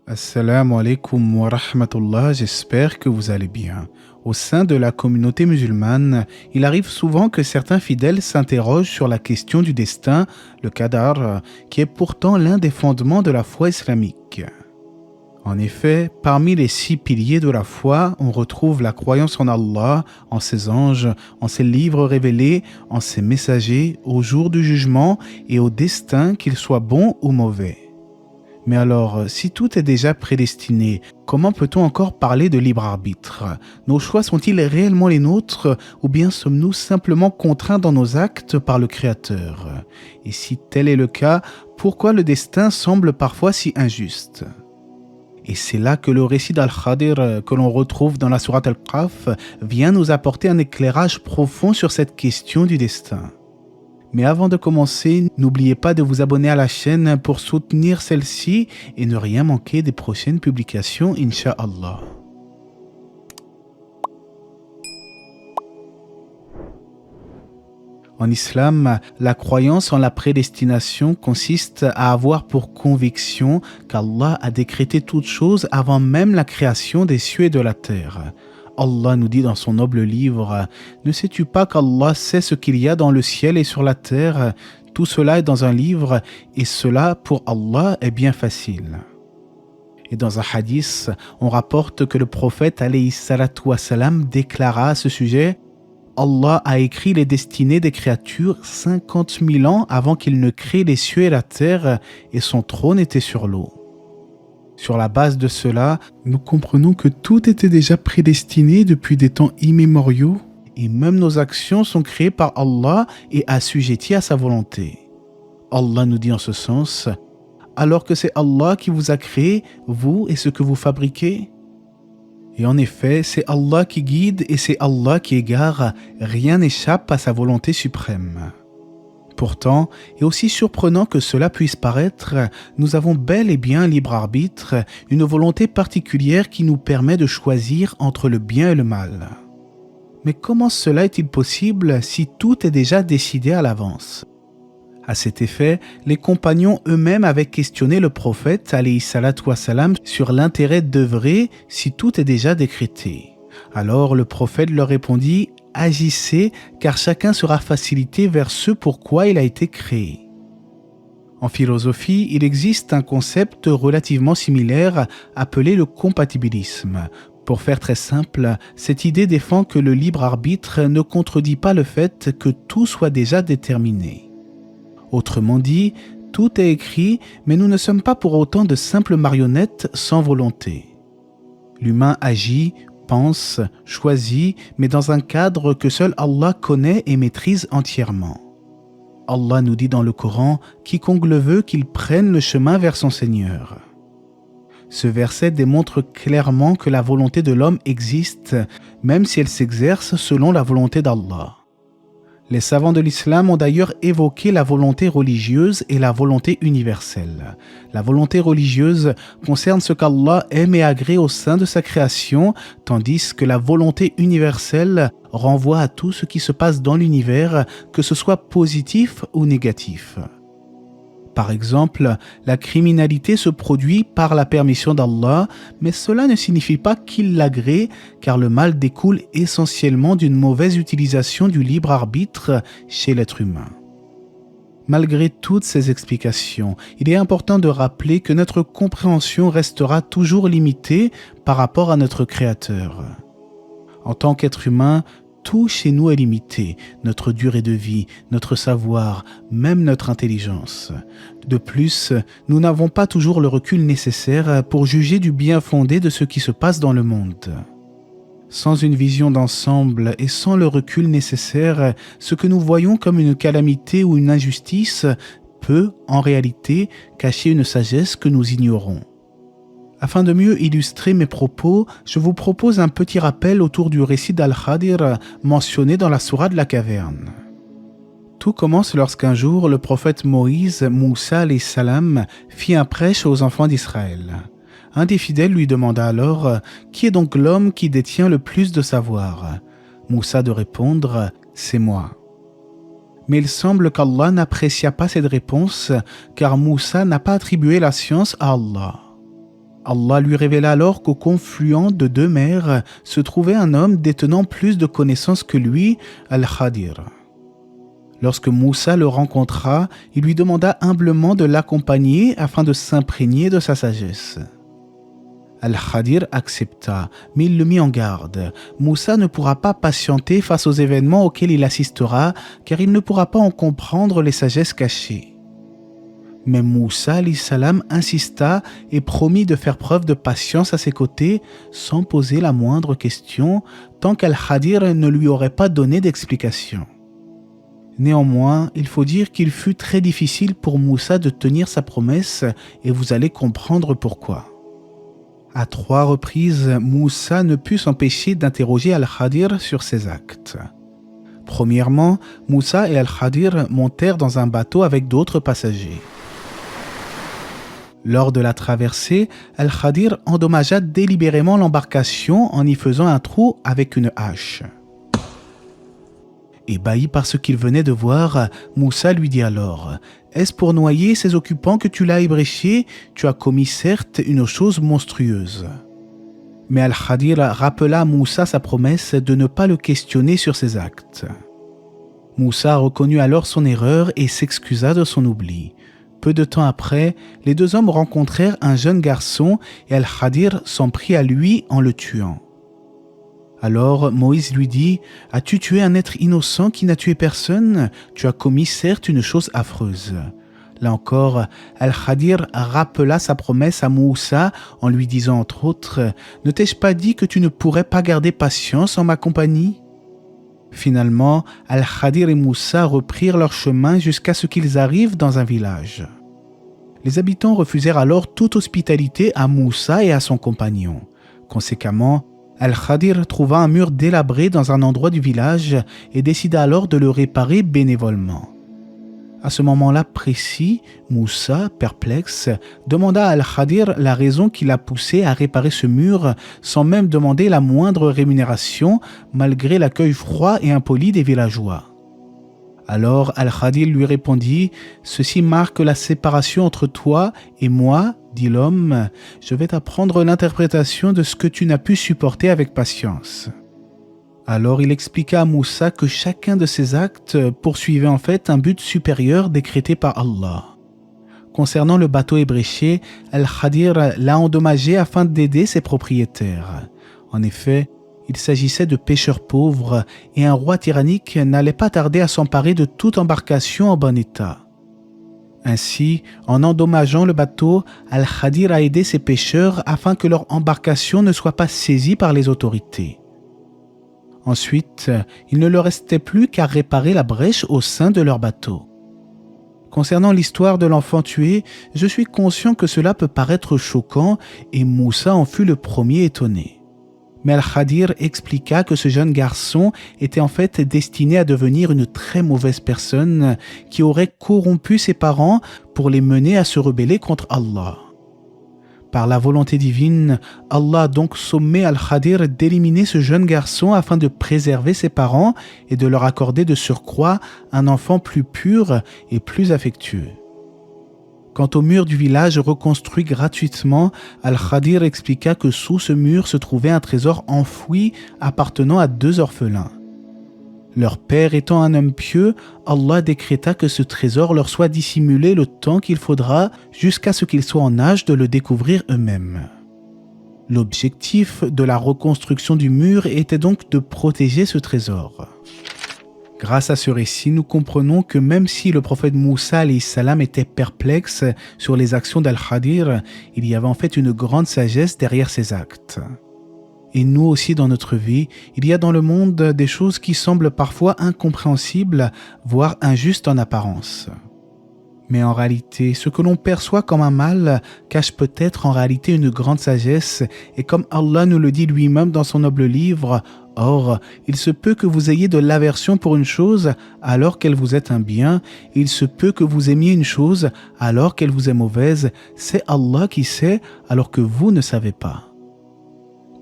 Assalamu alaikum wa rahmatullah, j'espère que vous allez bien. Au sein de la communauté musulmane, il arrive souvent que certains fidèles s'interrogent sur la question du destin, le qadar, qui est pourtant l'un des fondements de la foi islamique. En effet, parmi les 6 piliers de la foi, on retrouve la croyance en Allah, en ses anges, en ses livres révélés, en ses messagers, au jour du jugement et au destin, qu'il soit bon ou mauvais. Mais alors, si tout est déjà prédestiné, comment peut-on encore parler de libre arbitre? Nos choix sont-ils réellement les nôtres ou bien sommes-nous simplement contraints dans nos actes par le Créateur? Et si tel est le cas, pourquoi le destin semble parfois si injuste? Et c'est là que le récit d'Al-Khadir que l'on retrouve dans la sourate Al-Qaf vient nous apporter un éclairage profond sur cette question du destin. Mais avant de commencer, n'oubliez pas de vous abonner à la chaîne pour soutenir celle-ci et ne rien manquer des prochaines publications, Inch'Allah. En islam, la croyance en la prédestination consiste à avoir pour conviction qu'Allah a décrété toutes choses avant même la création des cieux et de la terre. Allah nous dit dans son noble livre « Ne sais-tu pas qu'Allah sait ce qu'il y a dans le ciel et sur la terre? Tout cela est dans un livre et cela pour Allah est bien facile. » Et dans un hadith, on rapporte que le prophète alayhi salatu wassalam déclara à ce sujet « Allah a écrit les destinées des créatures 50 000 ans avant qu'il ne crée les cieux et la terre et son trône était sur l'eau. » Sur la base de cela, nous comprenons que tout était déjà prédestiné depuis des temps immémoriaux et même nos actions sont créées par Allah et assujetties à sa volonté. Allah nous dit en ce sens « Alors que c'est Allah qui vous a créé, vous et ce que vous fabriquez ?» Et en effet, c'est Allah qui guide et c'est Allah qui égare, rien n'échappe à sa volonté suprême. Pourtant, et aussi surprenant que cela puisse paraître, nous avons bel et bien un libre arbitre, une volonté particulière qui nous permet de choisir entre le bien et le mal. Mais comment cela est-il possible si tout est déjà décidé à l'avance? À cet effet, les compagnons eux-mêmes avaient questionné le prophète alayhi salatu wassalam sur l'intérêt d'œuvrer si tout est déjà décrété. Alors le prophète leur répondit « Agissez, car chacun sera facilité vers ce pourquoi il a été créé. » En philosophie, il existe un concept relativement similaire appelé le compatibilisme. Pour faire très simple, cette idée défend que le libre arbitre ne contredit pas le fait que tout soit déjà déterminé. Autrement dit, tout est écrit, mais nous ne sommes pas pour autant de simples marionnettes sans volonté. L'humain agit, pense, choisit, mais dans un cadre que seul Allah connaît et maîtrise entièrement. Allah nous dit dans le Coran « Quiconque le veut qu'il prenne le chemin vers son Seigneur ». Ce verset démontre clairement que la volonté de l'homme existe, même si elle s'exerce selon la volonté d'Allah. Les savants de l'islam ont d'ailleurs évoqué la volonté religieuse et la volonté universelle. La volonté religieuse concerne ce qu'Allah aime et agrée au sein de sa création, tandis que la volonté universelle renvoie à tout ce qui se passe dans l'univers, que ce soit positif ou négatif. Par exemple, la criminalité se produit par la permission d'Allah, mais cela ne signifie pas qu'il l'agrée, car le mal découle essentiellement d'une mauvaise utilisation du libre arbitre chez l'être humain. Malgré toutes ces explications, il est important de rappeler que notre compréhension restera toujours limitée par rapport à notre Créateur. En tant qu'être humain, tout chez nous est limité, notre durée de vie, notre savoir, même notre intelligence. De plus, nous n'avons pas toujours le recul nécessaire pour juger du bien fondé de ce qui se passe dans le monde. Sans une vision d'ensemble et sans le recul nécessaire, ce que nous voyons comme une calamité ou une injustice peut, en réalité, cacher une sagesse que nous ignorons. Afin de mieux illustrer mes propos, je vous propose un petit rappel autour du récit d'Al-Khadir mentionné dans la sourate de la caverne. Tout commence lorsqu'un jour le prophète Moïse, Moussa alayhi salam, fit un prêche aux enfants d'Israël. Un des fidèles lui demanda alors « Qui est donc l'homme qui détient le plus de savoir ?» Moussa de répondre « C'est moi ». Mais il semble qu'Allah n'apprécia pas cette réponse car Moussa n'a pas attribué la science à Allah. Allah lui révéla alors qu'au confluent de deux mers se trouvait un homme détenant plus de connaissances que lui, Al-Khadir. Lorsque Moussa le rencontra, il lui demanda humblement de l'accompagner afin de s'imprégner de sa sagesse. Al-Khadir accepta, mais il le mit en garde. Moussa ne pourra pas patienter face aux événements auxquels il assistera, car il ne pourra pas en comprendre les sagesses cachées. Mais Moussa alayhi salam insista et promit de faire preuve de patience à ses côtés sans poser la moindre question tant qu'Al-Khadir ne lui aurait pas donné d'explication. Néanmoins, il faut dire qu'il fut très difficile pour Moussa de tenir sa promesse et vous allez comprendre pourquoi. À 3 reprises, Moussa ne put s'empêcher d'interroger Al-Khadir sur ses actes. Premièrement, Moussa et Al-Khadir montèrent dans un bateau avec d'autres passagers. Lors de la traversée, Al-Khadir endommagea délibérément l'embarcation en y faisant un trou avec une hache. Ébahi par ce qu'il venait de voir, Moussa lui dit alors « Est-ce pour noyer ces occupants que tu l'as ébréché? Tu as commis certes une chose monstrueuse. » Mais Al-Khadir rappela à Moussa sa promesse de ne pas le questionner sur ses actes. Moussa reconnut alors son erreur et s'excusa de son oubli. Peu de temps après, les deux hommes rencontrèrent un jeune garçon et Al-Khadir s'en prit à lui en le tuant. Alors Moïse lui dit « As-tu tué un être innocent qui n'a tué personne? Tu as commis certes une chose affreuse. » Là encore, Al-Khadir rappela sa promesse à Moussa en lui disant entre autres « Ne t'ai-je pas dit que tu ne pourrais pas garder patience en ma compagnie ?» Finalement, Al-Khadir et Moussa reprirent leur chemin jusqu'à ce qu'ils arrivent dans un village. Les habitants refusèrent alors toute hospitalité à Moussa et à son compagnon. Conséquemment, Al-Khadir trouva un mur délabré dans un endroit du village et décida alors de le réparer bénévolement. À ce moment-là précis, Moussa, perplexe, demanda à Al-Khadir la raison qui l'a poussé à réparer ce mur sans même demander la moindre rémunération, malgré l'accueil froid et impoli des villageois. Alors Al-Khadir lui répondit « Ceci marque la séparation entre toi et moi, dit l'homme, je vais t'apprendre l'interprétation de ce que tu n'as pu supporter avec patience. » Alors il expliqua à Moussa que chacun de ses actes poursuivait en fait un but supérieur décrété par Allah. Concernant le bateau ébréché, Al-Khadir l'a endommagé afin d'aider ses propriétaires. En effet, il s'agissait de pêcheurs pauvres et un roi tyrannique n'allait pas tarder à s'emparer de toute embarcation en bon état. Ainsi, en endommageant le bateau, Al-Khadir a aidé ces pêcheurs afin que leur embarcation ne soit pas saisie par les autorités. Ensuite, il ne leur restait plus qu'à réparer la brèche au sein de leur bateau. Concernant l'histoire de l'enfant tué, je suis conscient que cela peut paraître choquant et Moussa en fut le premier étonné. Mais Al-Khadir expliqua que ce jeune garçon était en fait destiné à devenir une très mauvaise personne qui aurait corrompu ses parents pour les mener à se rebeller contre Allah. Par la volonté divine, Allah a donc sommé Al-Khadir d'éliminer ce jeune garçon afin de préserver ses parents et de leur accorder de surcroît un enfant plus pur et plus affectueux. Quant au mur du village reconstruit gratuitement, Al-Khadir expliqua que sous ce mur se trouvait un trésor enfoui appartenant à 2 orphelins. Leur père étant un homme pieux, Allah décréta que ce trésor leur soit dissimulé le temps qu'il faudra jusqu'à ce qu'ils soient en âge de le découvrir eux-mêmes. L'objectif de la reconstruction du mur était donc de protéger ce trésor. Grâce à ce récit, nous comprenons que même si le prophète Moussa alayhi salam était perplexe sur les actions d'Al-Khadir, il y avait en fait une grande sagesse derrière ses actes. Et nous aussi dans notre vie, il y a dans le monde des choses qui semblent parfois incompréhensibles, voire injustes en apparence. Mais en réalité, ce que l'on perçoit comme un mal cache peut-être en réalité une grande sagesse, et comme Allah nous le dit lui-même dans son noble livre, « Or, il se peut que vous ayez de l'aversion pour une chose alors qu'elle vous est un bien, et il se peut que vous aimiez une chose alors qu'elle vous est mauvaise, c'est Allah qui sait alors que vous ne savez pas. »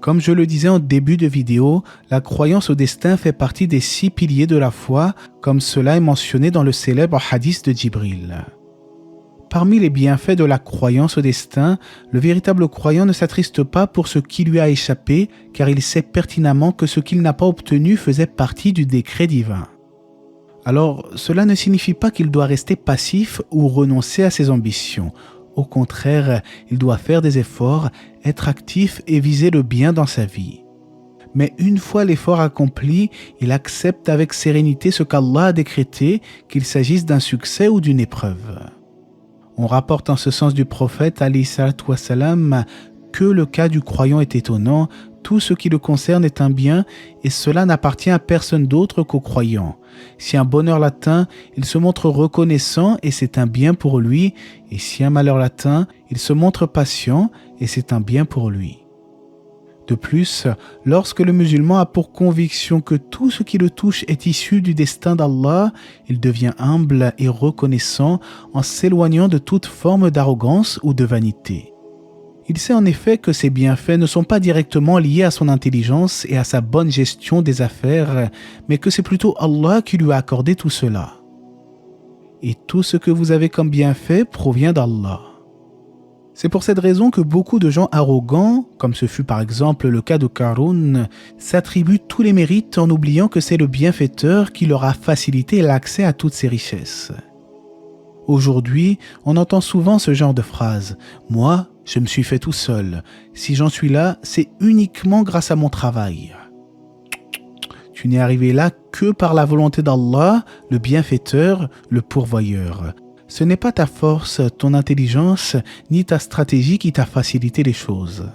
Comme je le disais en début de vidéo, la croyance au destin fait partie des 6 piliers de la foi, comme cela est mentionné dans le célèbre hadith de Djibril. Parmi les bienfaits de la croyance au destin, le véritable croyant ne s'attriste pas pour ce qui lui a échappé, car il sait pertinemment que ce qu'il n'a pas obtenu faisait partie du décret divin. Alors, cela ne signifie pas qu'il doit rester passif ou renoncer à ses ambitions. Au contraire, il doit faire des efforts, être actif et viser le bien dans sa vie. Mais une fois l'effort accompli, il accepte avec sérénité ce qu'Allah a décrété, qu'il s'agisse d'un succès ou d'une épreuve. On rapporte en ce sens du prophète alayhi salatu wassalam que le cas du croyant est étonnant, tout ce qui le concerne est un bien et cela n'appartient à personne d'autre qu'au croyant. Si un bonheur l'atteint, il se montre reconnaissant et c'est un bien pour lui, et si un malheur l'atteint, il se montre patient et c'est un bien pour lui. De plus, lorsque le musulman a pour conviction que tout ce qui le touche est issu du destin d'Allah, il devient humble et reconnaissant en s'éloignant de toute forme d'arrogance ou de vanité. Il sait en effet que ses bienfaits ne sont pas directement liés à son intelligence et à sa bonne gestion des affaires, mais que c'est plutôt Allah qui lui a accordé tout cela. Et tout ce que vous avez comme bienfait provient d'Allah. C'est pour cette raison que beaucoup de gens arrogants, comme ce fut par exemple le cas de Qarun, s'attribuent tous les mérites en oubliant que c'est le bienfaiteur qui leur a facilité l'accès à toutes ces richesses. Aujourd'hui, on entend souvent ce genre de phrase « Moi, je me suis fait tout seul. Si j'en suis là, c'est uniquement grâce à mon travail. » Tu n'es arrivé là que par la volonté d'Allah, le bienfaiteur, le pourvoyeur. Ce n'est pas ta force, ton intelligence, ni ta stratégie qui t'a facilité les choses.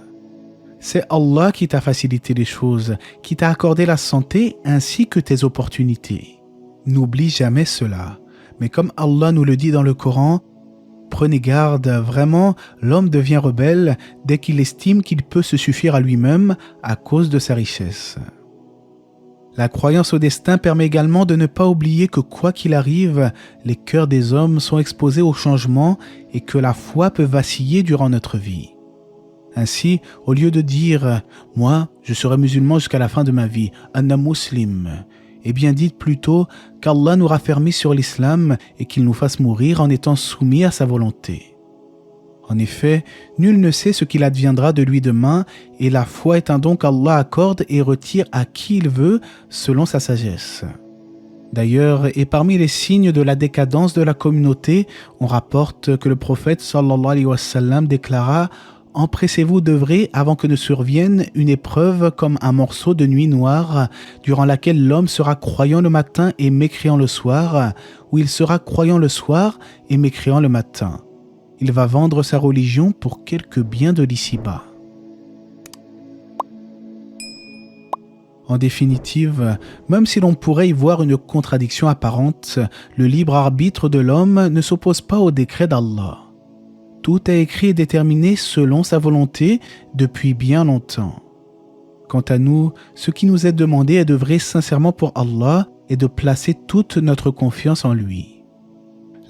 C'est Allah qui t'a facilité les choses, qui t'a accordé la santé ainsi que tes opportunités. N'oublie jamais cela. Mais comme Allah nous le dit dans le Coran, prenez garde, vraiment, l'homme devient rebelle dès qu'il estime qu'il peut se suffire à lui-même à cause de sa richesse. La croyance au destin permet également de ne pas oublier que quoi qu'il arrive, les cœurs des hommes sont exposés au changement et que la foi peut vaciller durant notre vie. Ainsi, au lieu de dire « Moi, je serai musulman jusqu'à la fin de ma vie, anna muslim », eh bien dites plutôt qu'Allah nous raffermisse sur l'islam et qu'il nous fasse mourir en étant soumis à sa volonté. En effet, nul ne sait ce qu'il adviendra de lui demain et la foi est un don qu'Allah accorde et retire à qui il veut selon sa sagesse. D'ailleurs, et parmi les signes de la décadence de la communauté, on rapporte que le prophète sallallahu alayhi wa sallam déclara « Empressez-vous d'œuvrer avant que ne survienne une épreuve comme un morceau de nuit noire, durant laquelle l'homme sera croyant le matin et mécréant le soir, ou il sera croyant le soir et mécréant le matin. Il va vendre sa religion pour quelques biens de l'ici-bas. » En définitive, même si l'on pourrait y voir une contradiction apparente, le libre arbitre de l'homme ne s'oppose pas au décret d'Allah. Tout est écrit et déterminé selon sa volonté depuis bien longtemps. Quant à nous, ce qui nous est demandé est d'œuvrer sincèrement pour Allah et de placer toute notre confiance en lui.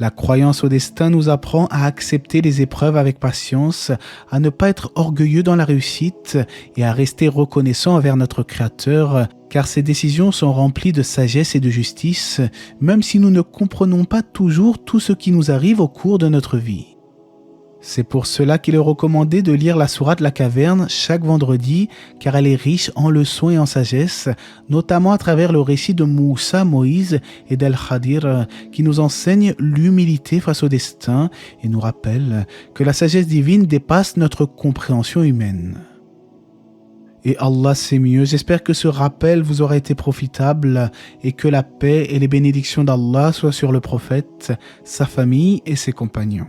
La croyance au destin nous apprend à accepter les épreuves avec patience, à ne pas être orgueilleux dans la réussite et à rester reconnaissant envers notre Créateur, car ses décisions sont remplies de sagesse et de justice, même si nous ne comprenons pas toujours tout ce qui nous arrive au cours de notre vie. C'est pour cela qu'il est recommandé de lire la sourate La Caverne chaque vendredi, car elle est riche en leçons et en sagesse, notamment à travers le récit de Moussa, Moïse et d'Al-Khadir, qui nous enseigne l'humilité face au destin et nous rappelle que la sagesse divine dépasse notre compréhension humaine. Et Allah sait mieux. J'espère que ce rappel vous aura été profitable et que la paix et les bénédictions d'Allah soient sur le prophète, sa famille et ses compagnons.